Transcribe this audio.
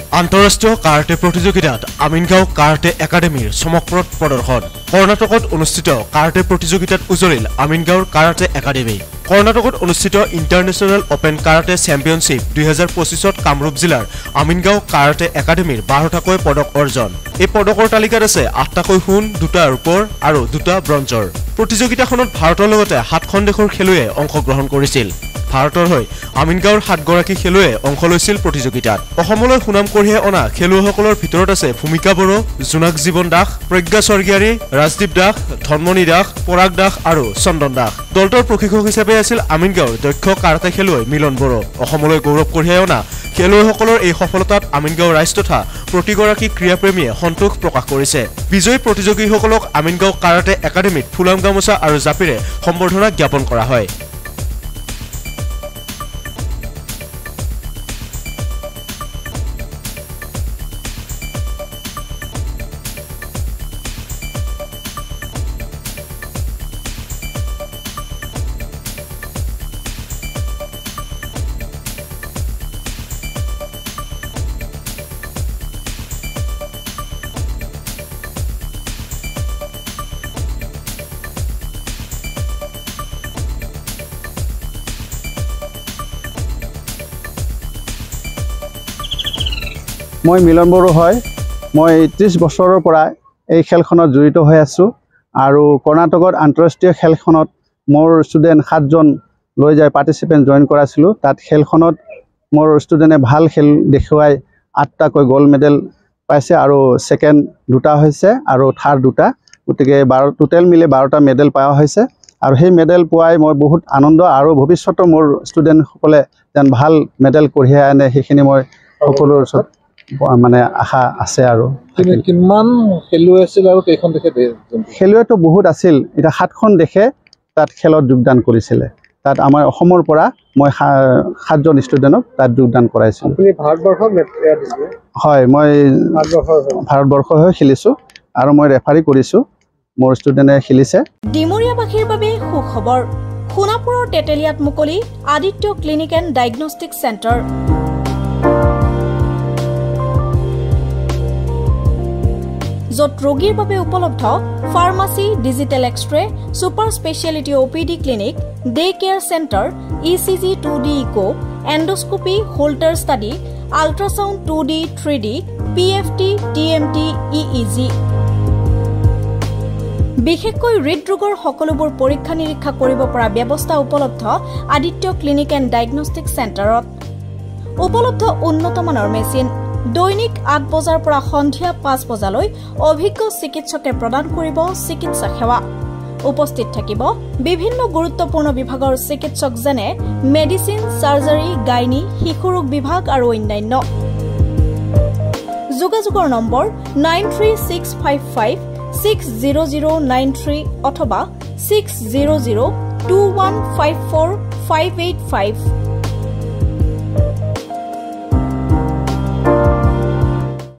আন্তঃৰাষ্ট্ৰীয় কাৰাটে প্ৰতিযোগিতাত আমিনগাঁও কাৰাটে একাডেমীৰ চমকপ্ৰদ প্ৰদৰ্শন। কৰ্ণাটকত অনুষ্ঠিত কাৰাটে প্ৰতিযোগিতাত উজলিল আমিনগাঁওৰ কাৰাটে একাডেমী। কৰ্ণাটকত অনুষ্ঠিত ইণ্টাৰনেশ্যনেল অপেন কাৰাটে চেম্পিয়নশ্বিপ 2025ত কামৰূপ জিলাৰ আমিনগাঁও কাৰাটে একাডেমীৰ 12টাকৈ পদক অৰ্জন। এই পদকৰ তালিকাত আছে 8টাকৈ সোণ, 2টা ৰূপৰ আৰু 2টা ব্ৰঞ্জৰ। প্ৰতিযোগিতাখনত ভাৰতৰ লগতে 7খন দেশৰ খেলুৱৈয়ে অংশগ্ৰহণ কৰিছিল। ভাৰতৰ হৈ আমিনগাঁওৰ 7গৰাকী খেলুৱৈয়ে অংশ লৈছিল প্ৰতিযোগিতাত। অসমলৈ সুনাম কঢ়িয়াই অনা খেলুৱৈসকলৰ ভিতৰত আছে ভূমিকা বড়ো, জোনাক জীৱন দাস, প্ৰজ্ঞা স্বৰ্গীয়াৰী, ৰাজদীপ দাস, ধনমণি দাস, পৰাগ দাস আৰু চন্দন দাস। দলটোৰ প্ৰশিক্ষক হিচাপে আছিল আমিনগাঁওৰ দক্ষ কাৰাটে খেলুৱৈ মিলন বড়ো। অসমলৈ গৌৰৱ কঢ়িয়াই অনা খেলুৱৈসকলৰ এই সফলতাত আমিনগাঁও ৰাইজ তথা প্ৰতিগৰাকী ক্ৰীড়াপ্ৰেমীয়ে সন্তোষ প্ৰকাশ কৰিছে। বিজয়ী প্ৰতিযোগীসকলক আমিনগাঁও কাৰাটে একাডেমীত ফুলাম গামোচা আৰু জাপিৰে সম্বৰ্ধনা জ্ঞাপন কৰা হয়। মই মিলন বড়ো হয়। মই 30 বছৰৰ পৰা এই খেলখনত জড়িত হৈ আছোঁ আৰু কৰ্ণাটকত আন্তঃৰাষ্ট্ৰীয় খেলখনত মোৰ ষ্টুডেণ্ট 7জন লৈ যায় পাৰ্টিচিপেণ্ট জইন কৰাইছিলোঁ। তাত খেলখনত মোৰ ষ্টুডেণ্টে ভাল খেল দেখুৱাই 8টাকৈ গ'ল্ড মেডেল পাইছে আৰু ছেকেণ্ড 2টা হৈছে আৰু থাৰ্ড 2টা। গতিকে টোটেল মিলি 12টা মেডেল পোৱা হৈছে আৰু সেই মেডেল পোৱাই মই বহুত আনন্দ আৰু ভৱিষ্যতৰ মোৰ ষ্টুডেণ্টসকলে যেন ভাল মেডেল কঢ়িয়াই আনে সেইখিনি মই সকলোৰ ওচৰত মানে আশা আছে। আৰু কিমান খেলুৱৈ আছিল আৰু কেইখন দেশে খেলুৱৈটো বহুত আছিল। এতিয়া 7খন দেশে তাত খেলত যোগদান কৰিছিলে। তাত আমাৰ অসমৰ পৰা মই 7জন ষ্টুডেণ্টক তাত যোগদান কৰাইছিলোঁ। হয়, মই ভাৰতবৰ্ষৰ হৈ খেলিছোঁ আৰু মই ৰেফাৰী কৰিছোঁ। মোৰ ষ্টুডেণ্টে খেলিছে। ডিমৰীয়াবাসীৰ বাবে সুখবৰ। সোণাপুৰৰ তেতেলিয়াত মুকলি Aditya clinic and diagnostic center. য'ত ৰোগীৰ বাবে উপলব্ধ pharmacy, digital x ray, super speciality OPD clinic, day care center, ECG 2D echo, endoscopy, holter study, ultrasound 2D 3D, PFT, TMT, EEG। বিশেষকৈ হৃদৰোগৰ সকলোবোৰ পৰীক্ষা নিৰীক্ষা কৰিব পৰা ব্যৱস্থা উপলব্ধ আদিত্য ক্লিনিক এণ্ড ডায়েগনষ্টিক চেণ্টাৰত। উপলব্ধ উন্নতমানৰ মেচিন। দৈনিক 8 বজাৰ পৰা সন্ধিয়া 5 বজালৈ অভিজ্ঞ চিকিৎসকে প্ৰদান কৰিব চিকিৎসা সেৱা। উপস্থিত থাকিব বিভিন্ন গুৰুত্বপূৰ্ণ বিভাগৰ চিকিৎসক যেনে মেডিচিন, চাৰ্জাৰী, গাইনী, শিশুৰোগ বিভাগ আৰু অন্যান্য। যোগাযোগৰ নম্বৰ 9365560093 অথবা 6002154585।